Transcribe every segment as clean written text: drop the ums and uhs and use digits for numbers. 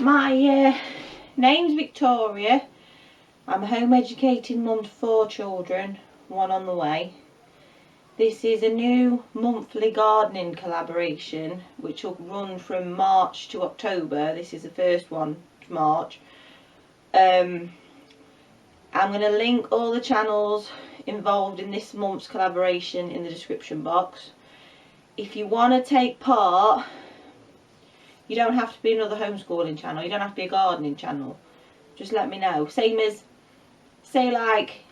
My name's Victoria. I'm a home educating mum to 4 children, 1 on the way. This is a new monthly gardening collaboration which will run from March to October. This is the first one, March. I'm going to link all the channels involved in this month's collaboration in the description box. If you want to take part, you don't have to be another homeschooling channel, you don't have to be a gardening channel. Just let me know. Same as, say like,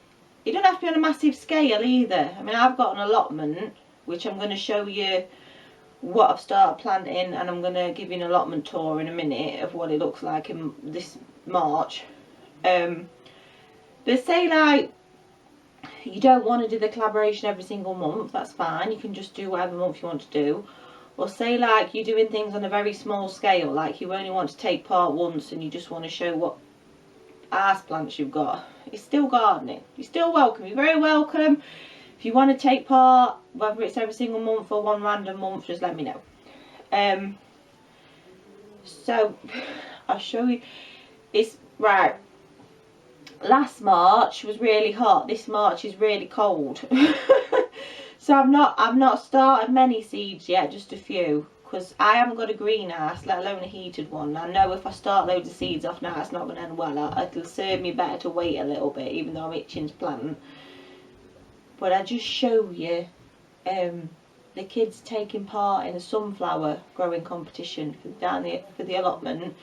you don't have to be on a massive scale either. I mean, I've got an allotment, which I'm going to show you what I've started planting, and I'm going to give you an allotment tour in a minute of what it looks like in this March. But say like, you don't want to do the collaboration every single month, that's fine. You can just do whatever month you want to do. Or say like you're doing things on a very small scale, like you only want to take part once and you just want to show what house plants you've got. It's still gardening. You're still welcome. You're very welcome. If you want to take part, whether it's every single month or one random month, just let me know. So I'll show you. It's right. Last March was really hot. This March is really cold. So I've not started many seeds yet, just a few, because I haven't got a greenhouse, let alone a heated one. I know if I start loads of seeds off now, it's not going to end well. It'll serve me better to wait a little bit, even though I'm itching to plant. But I just show you the kids taking part in a sunflower growing competition for the allotment.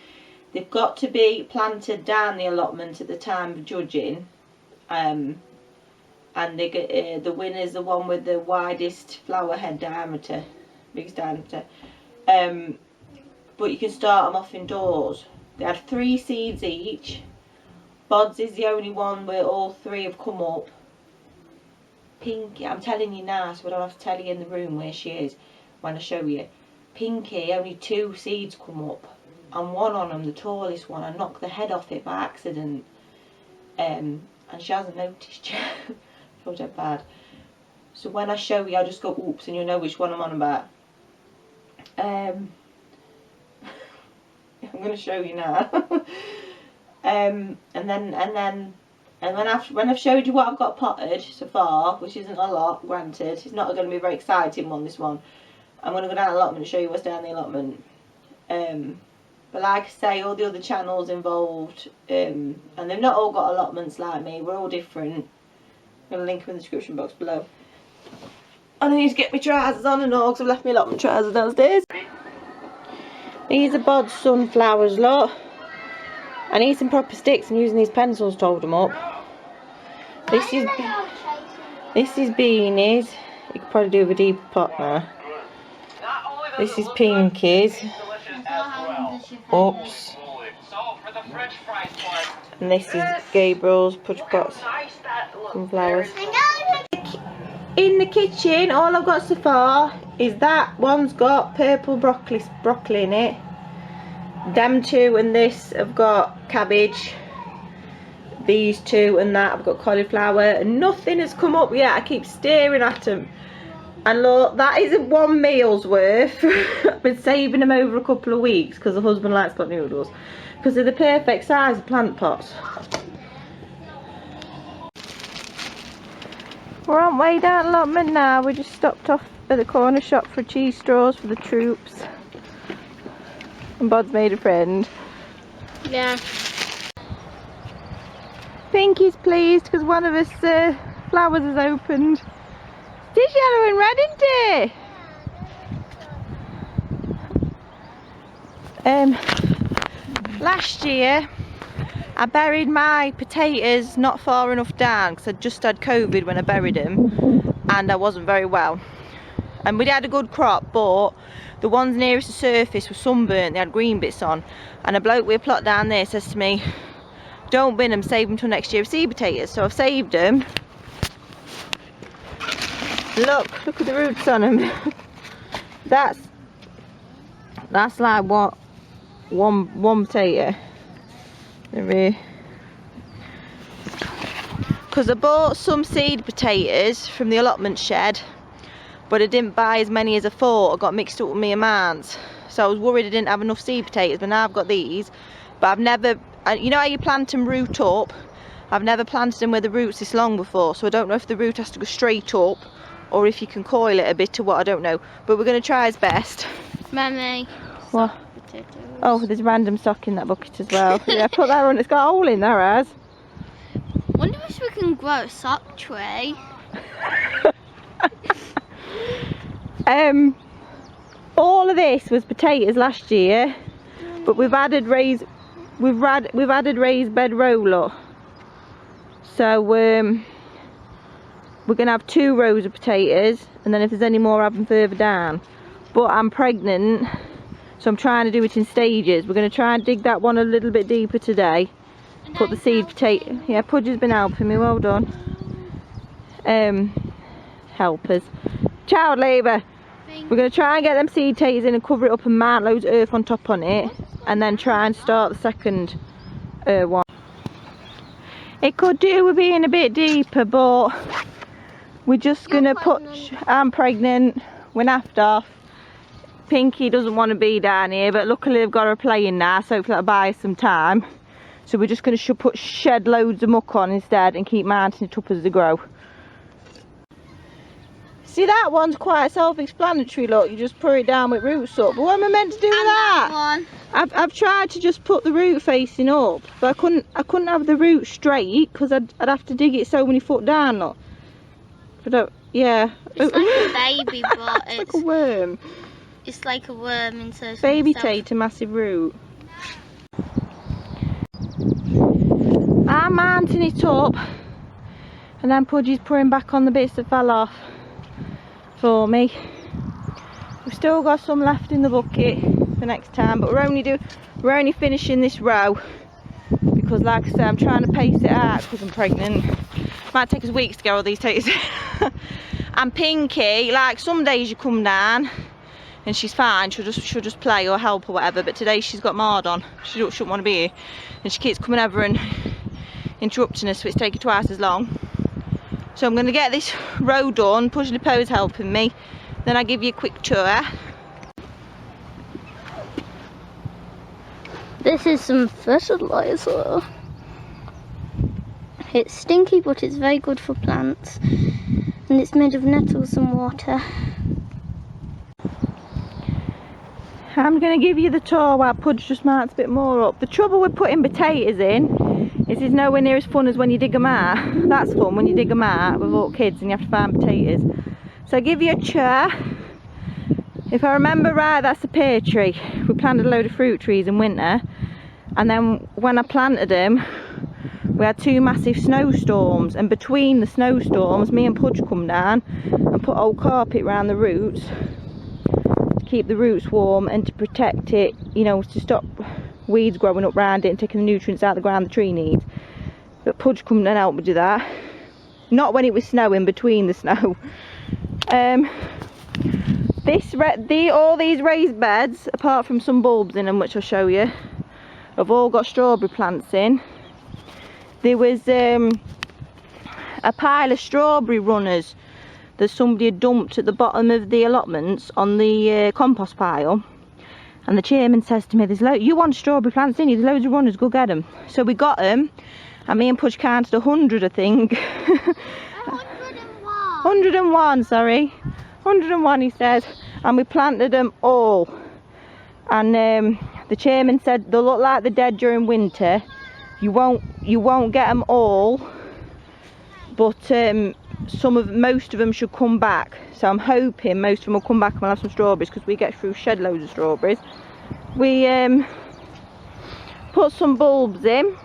They've got to be planted down the allotment at the time of judging. And they get, the winner's the one with the widest flower head diameter, biggest diameter. But you can start them off indoors. They had 3 seeds each. Bod's is the only one where all 3 have come up. Pinky, I'm telling you now, so I don't have to tell you in the room where she is when I show you. Pinky, only 2 seeds come up. And one on them, the tallest one, I knocked the head off it by accident. And she hasn't noticed yet. Feel dead bad. So when I show you, I'll just go oops and you'll know which one I'm on about. I'm going to show you now. And when I've showed you what I've got potted so far, which isn't a lot, granted, it's not going to be a very exciting one, this one. I'm going to go down the allotment and show you what's down the allotment. But like I say, all the other channels involved, and they've not all got allotments like me, we're all different. I'm going to link them in the description box below. I need to get my trousers on and all, because I've left my allotment trousers downstairs. These are Bod's sunflowers, lot. I need some proper sticks. I'm using these pencils to hold them up. This is beanies. You could probably do with a deeper pot now. This is pinkies. Oops. And this is Gabriel's push pots. Sunflowers. In the kitchen, all I've got so far is that one's got purple broccoli in it. Them 2 and this have got cabbage. These 2 and that have got cauliflower. And nothing has come up yet. I keep staring at them. And look, that isn't 1 meal's worth. I've been saving them over a couple of weeks because the husband likes pot noodles. Because they're the perfect size plant pots. We're on way down allotment now. We just stopped off at the corner shop for cheese straws for the troops. And Bod's made a friend. Yeah. Pinky's pleased because one of his flowers has opened. It's yellow and red, isn't it? Last year I buried my potatoes not far enough down because I just had COVID when I buried them and I wasn't very well. And we had a good crop, but the ones nearest the surface were sunburnt, they had green bits on. And a bloke with a plot down there says to me, don't bin them, save them till next year of seed potatoes. So I've saved them. Look at the roots on them. That's like what, one potato. Because I bought some seed potatoes from the allotment shed but I didn't buy as many as I thought. I got mixed up with my amounts, so I was worried I didn't have enough seed potatoes. But now I've got these. But I've never, you know how you plant them root up? I've never planted them where the root's this long before, so I don't know if the root has to go straight up or if you can coil it a bit or what, I don't know. But we're going to try his best. Mummy. What? Oh, there's random stock in that bucket as well. Yeah, put that on. It's got a hole in there, as. Wonder if we can grow a sock tree. All of this was potatoes last year, but we've added raised bed roller. So we're gonna have 2 rows of potatoes, and then if there's any more, I'll have them further down. But I'm pregnant, so I'm trying to do it in stages. We're gonna try and dig that one a little bit deeper today. Put the seed potato. Yeah, Pudge has been helping me. Well done. Helpers. Child labour. We're going to try and get them seed potatoes in and cover it up and mount loads of earth on top on it, and then try and start the second one. It could do with being a bit deeper, but we're just going to put... I'm pregnant. We're naffed off. Pinky doesn't want to be down here, but luckily I've got her playing now, so hopefully that'll buy us some time. So we're just going to shed loads of muck on instead and keep mounting it up as they grow. See, that one's quite self-explanatory, look. You just put it down with roots up. But what am I meant to do with that? I've tried to just put the root facing up, but I couldn't have the root straight because I'd have to dig it so many foot down, look. But yeah. It's like a baby, but it's like a worm. It's like a worm instead of baby tater, massive root. I'm mounting it up, and then Pudgy's pouring back on the bits that fell off for me. We've still got some left in the bucket for next time, but we're only finishing this row because, like I said, I'm trying to pace it out because I'm pregnant. Might take us weeks to get all these taters. And Pinky, like some days you come down and she's fine, she'll just play or help or whatever, but today she's got Mard on. She shouldn't want to be here, and she keeps coming over and interrupting us, so it's taking twice as long. So I'm going to get this row done. Pudgy Poe's helping me, then I'll give you a quick tour. This is some fertilizer. It's stinky, but it's very good for plants, and it's made of nettles and water. I'm going to give you the tour while Pudge just mounts a bit more up. The trouble with putting potatoes in is it's nowhere near as fun as when you dig them out. That's fun when you dig them out with all kids and you have to find potatoes. So I'll give you a chair. If I remember right, that's a pear tree. We planted a load of fruit trees in winter, and then when I planted them we had 2 massive snowstorms, and between the snowstorms me and Pudge come down and put old carpet around the roots to keep the roots warm and to protect it, you know, to stop weeds growing up around it and taking the nutrients out of the ground the tree needs. But Pudge come and helped me do that. Not when it was snowing, between the snow. All these raised beds, apart from some bulbs in them which I'll show you, have all got strawberry plants in. There was a pile of strawberry runners that somebody had dumped at the bottom of the allotments on the compost pile, and the chairman says to me, you want strawberry plants, didn't you? There's loads of runners, go get them. So we got them, and me and Pudge counted 100, I think. 101, sorry. 101, he says, and we planted them all. And the chairman said they'll look like they're dead during winter. You won't get them all, but most of them should come back. So I'm hoping most of them will come back and we'll have some strawberries, because we get through shed loads of strawberries. We put some bulbs in.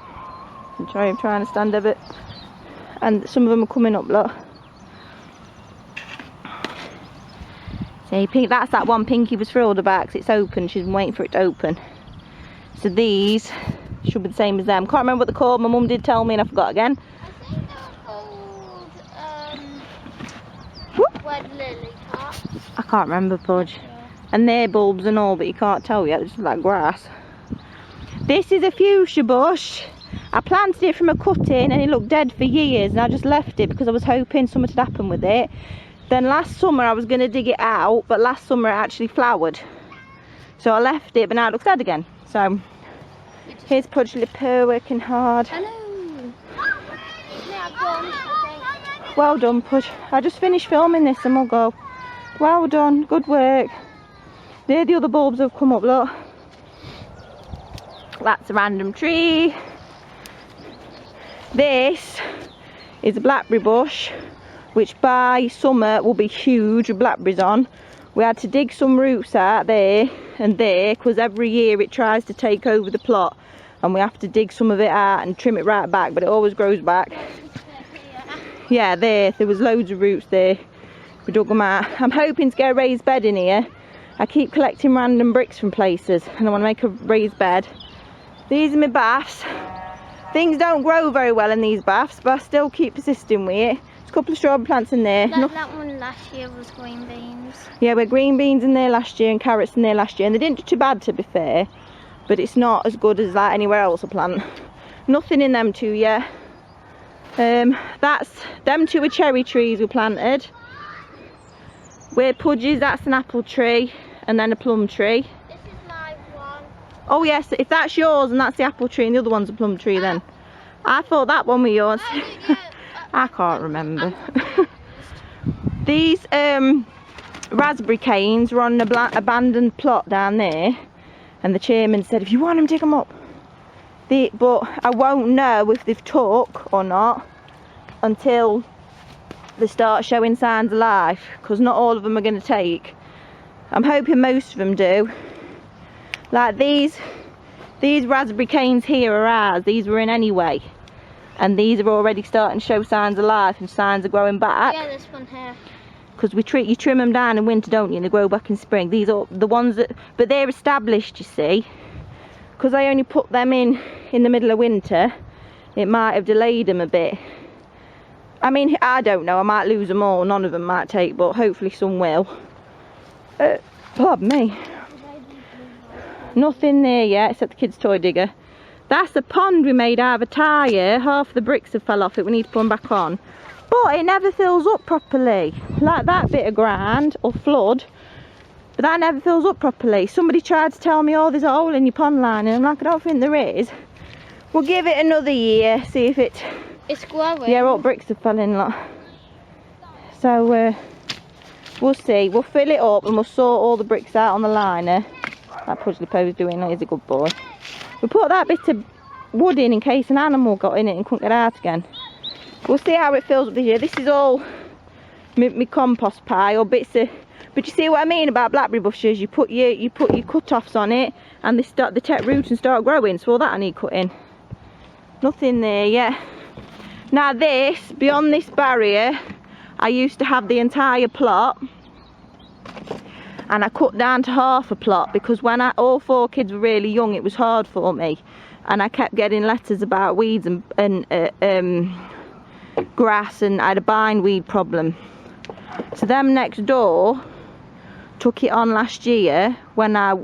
I'm trying to stand a bit, and some of them are coming up, look. See, that's that one Pinky was thrilled about because it's open. She's been waiting for it to open. So these should be the same as them. Can't remember what they're called. My mum did tell me and I forgot again. I think they're called red lily pots. I can't remember, Pudge. Yeah. And they're bulbs and all, but you can't tell yet. They're just like grass. This is a fuchsia bush. I planted it from a cutting and it looked dead for years, and I just left it because I was hoping something had happened with it. Then last summer I was going to dig it out, but last summer it actually flowered. So I left it, but now it looks dead again. So here's Pudgely Purr working hard. Hello. Well done, Pudge. I just finished filming this and we'll go. Well done, good work. There the other bulbs have come up, look. That's a random tree. This is a blackberry bush, which by summer will be huge with blackberries on. We had to dig some roots out there and there because every year it tries to take over the plot and we have to dig some of it out and trim it right back, but it always grows back. Yeah, there was loads of roots there. We dug them out. I'm hoping to get a raised bed in here. I keep collecting random bricks from places and I want to make a raised bed. These are my baths. Things don't grow very well in these baths, but I still keep persisting with it. There's a couple of strawberry plants in there. That one last year was green beans. Yeah, we had green beans in there last year and carrots in there last year, and they didn't do too bad, to be fair, but it's not as good as like anywhere else I plant. Nothing in them two yet. Them two are cherry trees we planted. Where Pudges, that's an apple tree and then a plum tree. This is my one. Oh yes, if that's yours and that's the apple tree and the other one's a plum tree, then I thought that one was yours. I can't remember. These raspberry canes were on an abandoned plot down there, and the chairman said if you want them, dig them up. But I won't know if they've took or not until they start showing signs of life, because not all of them are going to take. I'm hoping most of them do. Like these raspberry canes here are ours. These were in anyway, and these are already starting to show signs of life and signs of growing back. Yeah, this one here. Because you trim them down in winter, don't you, and they grow back in spring. These are the ones that, but they're established, you see. Because I only put them in the middle of winter, it might have delayed them a bit. I mean, I don't know, I might lose them all, none of them might take, but hopefully some will. Pardon me. Nothing there yet except the kids' toy digger. That's a pond we made out of a tyre. Half the bricks have fell off it, we need to put them back on. But it never fills up properly. Like that bit of ground, or flood, but that never fills up properly. Somebody tried to tell me, oh, there's a hole in your pond line, and I'm like, I don't think there is. We'll give it another year, see if it's growing. Yeah, all bricks have fell in, lot. So we'll see. We'll fill it up and we'll sort all the bricks out on the liner. That Pudgely Poe's doing that. He's a good boy. We put that bit of wood in case an animal got in it and couldn't get out again. We'll see how it fills up this year. This is all my compost pile, or bits of. But you see what I mean about blackberry bushes? You put your cut-offs on it, and they take root and start growing. So all that I need cutting. Nothing there yet. Now this, beyond this barrier, I used to have the entire plot, and I cut down to half a plot because when all 4 kids were really young, it was hard for me, and I kept getting letters about weeds and grass, and I had a bindweed problem. So them next door took it on last year when I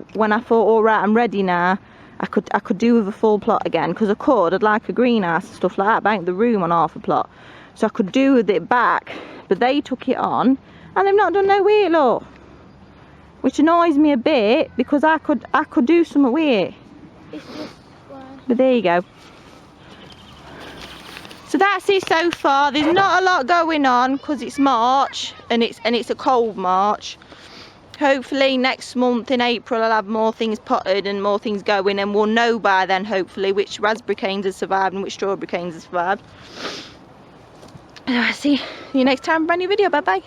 thought, all right, I'm ready now. I could do with a full plot again, because I'd like a greenhouse and stuff like that, bank the room on half a plot, so I could do with it back. But they took it on and they've not done no with it, look, which annoys me a bit because I could do something with it. It's just one. But there you go. So that's it so far. There's not a lot going on because it's March and it's a cold March. Hopefully next month in April I'll have more things potted and more things going, and we'll know by then hopefully which raspberry canes have survived and which strawberry canes have survived. See you next time for a new video. Bye bye.